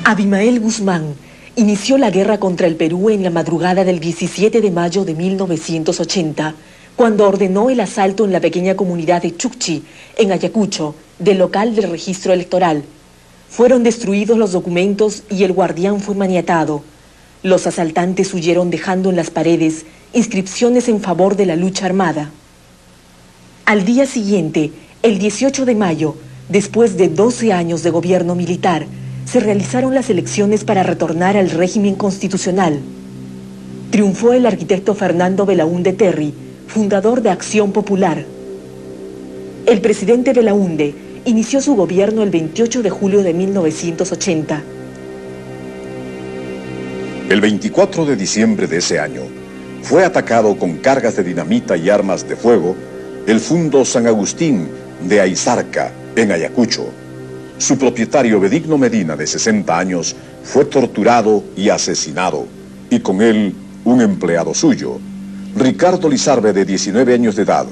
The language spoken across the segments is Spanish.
Abimael Guzmán inició la guerra contra el Perú en la madrugada del 17 de mayo de 1980, cuando ordenó el asalto en la pequeña comunidad de Chucchi, en Ayacucho, del local del registro electoral. Fueron destruidos los documentos y el guardián fue maniatado. Los asaltantes huyeron dejando en las paredes inscripciones en favor de la lucha armada. Al día siguiente, el 18 de mayo, después de 12 años de gobierno militar, se realizaron las elecciones para retornar al régimen constitucional. Triunfó el arquitecto Fernando Belaúnde Terry, fundador de Acción Popular. El presidente Belaúnde inició su gobierno el 28 de julio de 1980. El 24 de diciembre de ese año, fue atacado con cargas de dinamita y armas de fuego el Fundo San Agustín de Aizarca, en Ayacucho. Su propietario Benigno Medina, de 60 años, fue torturado y asesinado, y con él un empleado suyo, Ricardo Lizarbe, de 19 años de edad.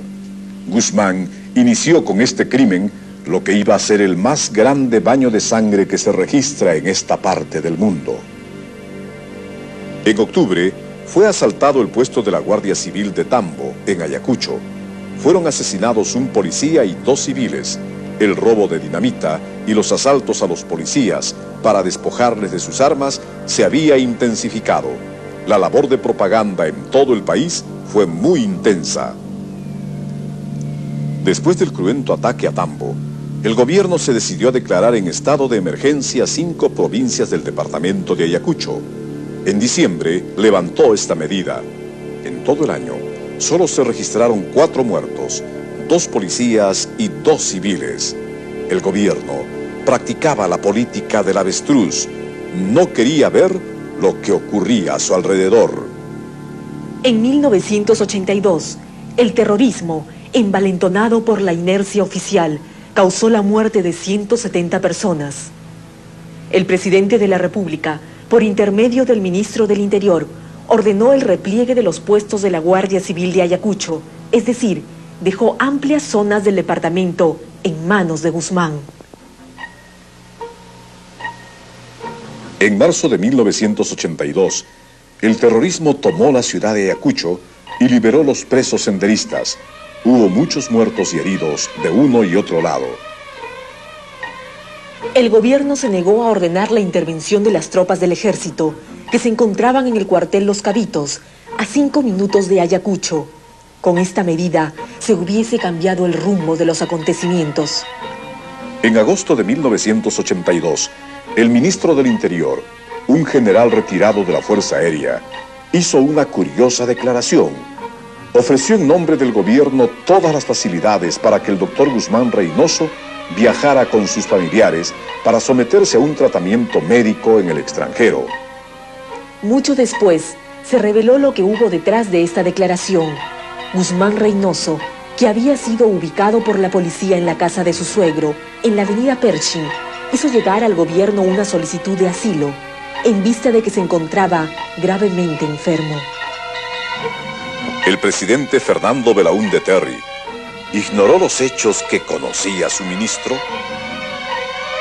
Guzmán inició con este crimen lo que iba a ser el más grande baño de sangre que se registra en esta parte del mundo. En octubre, fue asaltado el puesto de la Guardia Civil de Tambo, en Ayacucho. Fueron asesinados un policía y 2 civiles. El robo de dinamita y los asaltos a los policías para despojarles de sus armas se había intensificado. La labor de propaganda en todo el país fue muy intensa. Después del cruento ataque a Tambo, el gobierno se decidió a declarar en estado de emergencia 5 provincias del departamento de Ayacucho. En diciembre levantó esta medida. En todo el año solo se registraron 4 muertos, 2 policías y 2 civiles. El gobierno practicaba la política del avestruz. No quería ver lo que ocurría a su alrededor. En 1982, el terrorismo, envalentonado por la inercia oficial, causó la muerte de 170 personas. El presidente de la República, por intermedio del ministro del Interior, ordenó el repliegue de los puestos de la Guardia Civil de Ayacucho, es decir, dejó amplias zonas del departamento en manos de Guzmán. En marzo de 1982, el terrorismo tomó la ciudad de Ayacucho y liberó los presos senderistas. Hubo muchos muertos y heridos de uno y otro lado. El gobierno se negó a ordenar la intervención de las tropas del ejército, que se encontraban en el cuartel Los Cabitos, a 5 minutos de Ayacucho. Con esta medida, se hubiese cambiado el rumbo de los acontecimientos. En agosto de 1982, el ministro del Interior, un general retirado de la Fuerza Aérea, hizo una curiosa declaración. Ofreció en nombre del gobierno todas las facilidades para que el doctor Guzmán Reynoso viajara con sus familiares para someterse a un tratamiento médico en el extranjero. Mucho después, se reveló lo que hubo detrás de esta declaración. Guzmán Reynoso, que había sido ubicado por la policía en la casa de su suegro, en la avenida Pershing, hizo llegar al gobierno una solicitud de asilo, en vista de que se encontraba gravemente enfermo. El presidente Fernando Belaúnde Terry ignoró los hechos que conocía su ministro.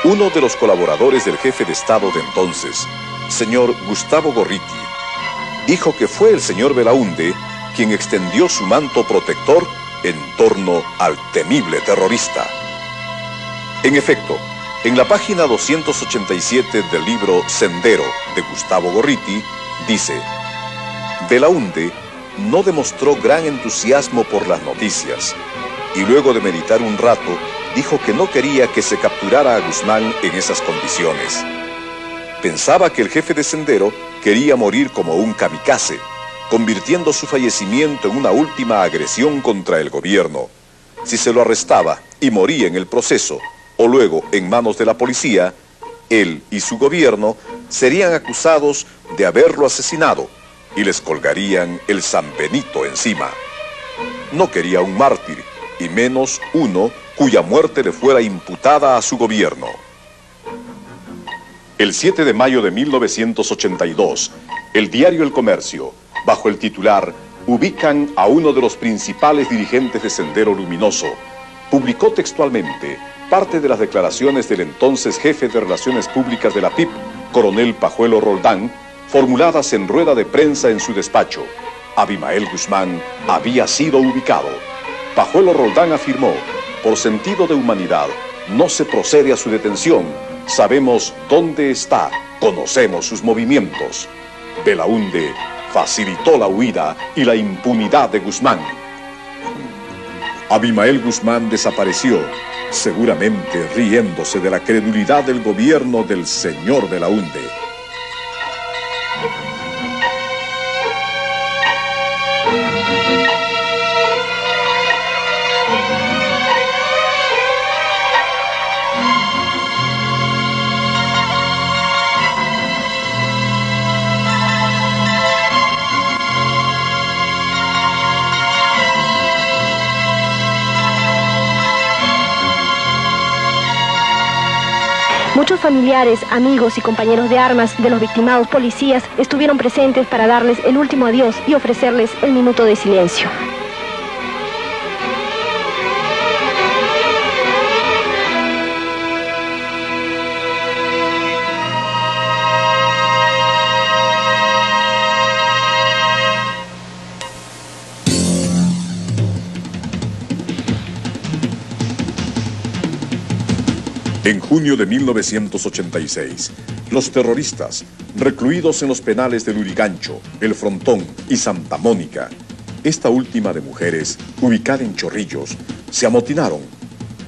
Uno de los colaboradores del jefe de Estado de entonces, señor Gustavo Gorriti, dijo que fue el señor Belaúnde quien extendió su manto protector en torno al temible terrorista. En efecto, en la página 287 del libro Sendero de Gustavo Gorriti, dice: Belaúnde no demostró gran entusiasmo por las noticias, y luego de meditar un rato, dijo que no quería que se capturara a Guzmán en esas condiciones. Pensaba que el jefe de Sendero quería morir como un kamikaze, convirtiendo su fallecimiento en una última agresión contra el gobierno. Si se lo arrestaba y moría en el proceso, o luego en manos de la policía, él y su gobierno serían acusados de haberlo asesinado y les colgarían el San Benito encima. No quería un mártir, y menos uno cuya muerte le fuera imputada a su gobierno. El 7 de mayo de 1982, el diario El Comercio, bajo el titular "Ubican a uno de los principales dirigentes de Sendero Luminoso", publicó textualmente parte de las declaraciones del entonces jefe de Relaciones Públicas de la PIP, coronel Pajuelo Roldán, formuladas en rueda de prensa en su despacho. Abimael Guzmán había sido ubicado. Pajuelo Roldán afirmó: por sentido de humanidad, no se procede a su detención. Sabemos dónde está, conocemos sus movimientos. Belaúnde facilitó la huida y la impunidad de Guzmán. Abimael Guzmán desapareció, seguramente riéndose de la credulidad del gobierno del señor Belaúnde. Muchos familiares, amigos y compañeros de armas de los victimados policías estuvieron presentes para darles el último adiós y ofrecerles el minuto de silencio. En junio de 1986, los terroristas, recluidos en los penales de Lurigancho, El Frontón y Santa Mónica, esta última de mujeres, ubicada en Chorrillos, se amotinaron,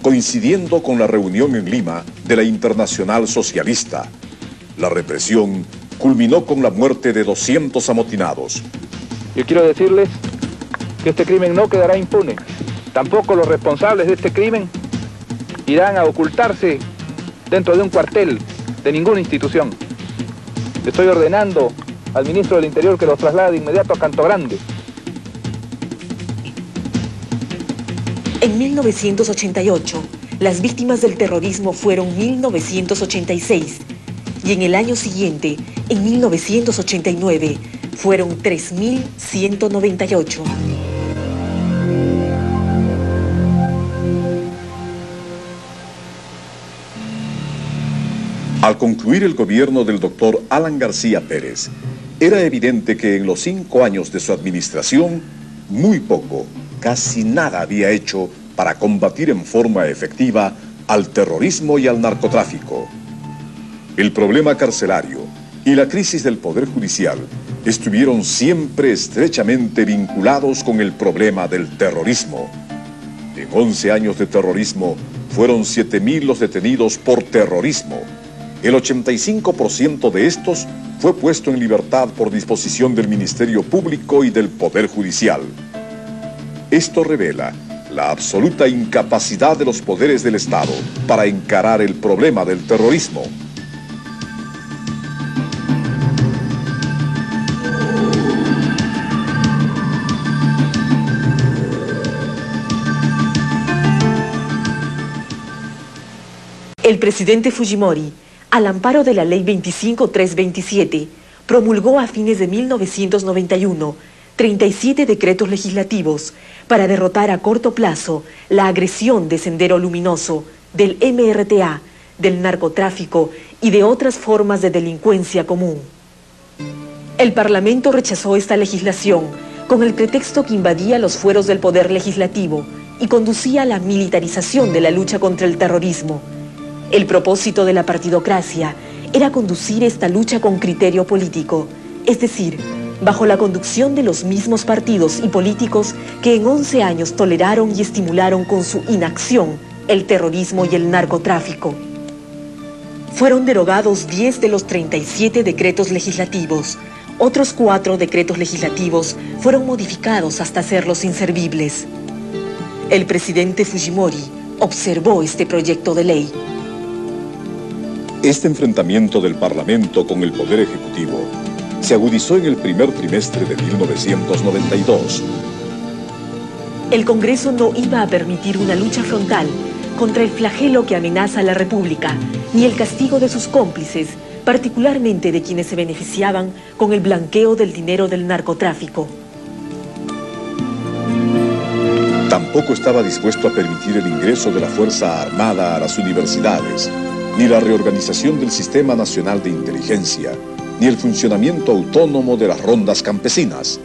coincidiendo con la reunión en Lima de la Internacional Socialista. La represión culminó con la muerte de 200 amotinados. Yo quiero decirles que este crimen no quedará impune. Tampoco los responsables de este crimen irán a ocultarse dentro de un cuartel de ninguna institución. Estoy ordenando al ministro del Interior que los traslade de inmediato a Canto Grande. En 1988, las víctimas del terrorismo fueron 1986 y en el año siguiente, en 1989, fueron 3.198. Al concluir el gobierno del doctor Alan García Pérez, era evidente que en los 5 años de su administración, muy poco, casi nada había hecho para combatir en forma efectiva al terrorismo y al narcotráfico. El problema carcelario y la crisis del Poder Judicial estuvieron siempre estrechamente vinculados con el problema del terrorismo. En 11 años de terrorismo, fueron 7.000 los detenidos por terrorismo. El 85% de estos fue puesto en libertad por disposición del Ministerio Público y del Poder Judicial. Esto revela la absoluta incapacidad de los poderes del Estado para encarar el problema del terrorismo. El presidente Fujimori, al amparo de la Ley 25327, promulgó a fines de 1991 37 decretos legislativos para derrotar a corto plazo la agresión de Sendero Luminoso, del MRTA, del narcotráfico y de otras formas de delincuencia común. El Parlamento rechazó esta legislación con el pretexto que invadía los fueros del poder legislativo y conducía a la militarización de la lucha contra el terrorismo. El propósito de la partidocracia era conducir esta lucha con criterio político, es decir, bajo la conducción de los mismos partidos y políticos que en 11 años toleraron y estimularon con su inacción el terrorismo y el narcotráfico. Fueron derogados 10 de los 37 decretos legislativos. Otros 4 decretos legislativos fueron modificados hasta hacerlos inservibles. El presidente Fujimori observó este proyecto de ley. Este enfrentamiento del Parlamento con el Poder Ejecutivo se agudizó en el primer trimestre de 1992. El Congreso no iba a permitir una lucha frontal contra el flagelo que amenaza a la República, ni el castigo de sus cómplices, particularmente de quienes se beneficiaban con el blanqueo del dinero del narcotráfico. Tampoco estaba dispuesto a permitir el ingreso de la Fuerza Armada a las universidades, ni la reorganización del Sistema Nacional de Inteligencia, ni el funcionamiento autónomo de las rondas campesinas.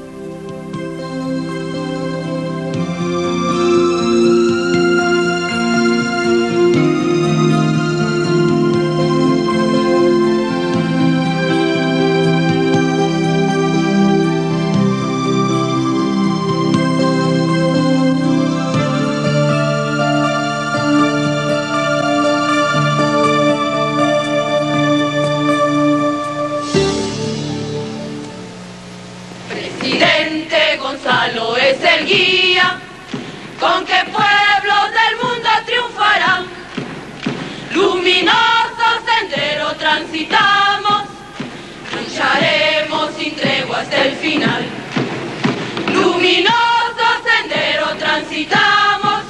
Presidente Gonzalo es el guía con que pueblos del mundo triunfarán. Luminoso sendero transitamos, lucharemos sin tregua hasta el final. Luminoso sendero transitamos,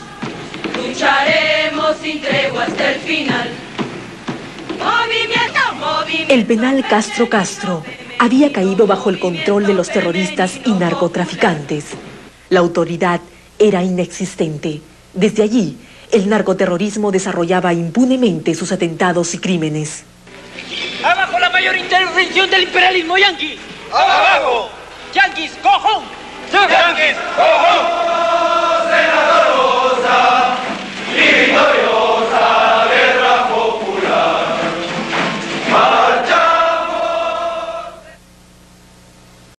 lucharemos sin tregua hasta el final. Movimiento, movimiento. El penal Castro Castro había caído bajo el control de los terroristas y narcotraficantes. La autoridad era inexistente. Desde allí, el narcoterrorismo desarrollaba impunemente sus atentados y crímenes. ¡Abajo la mayor intervención del imperialismo yanqui! ¡Abajo! ¡Yanquis, go home! ¡Yanquis, go home!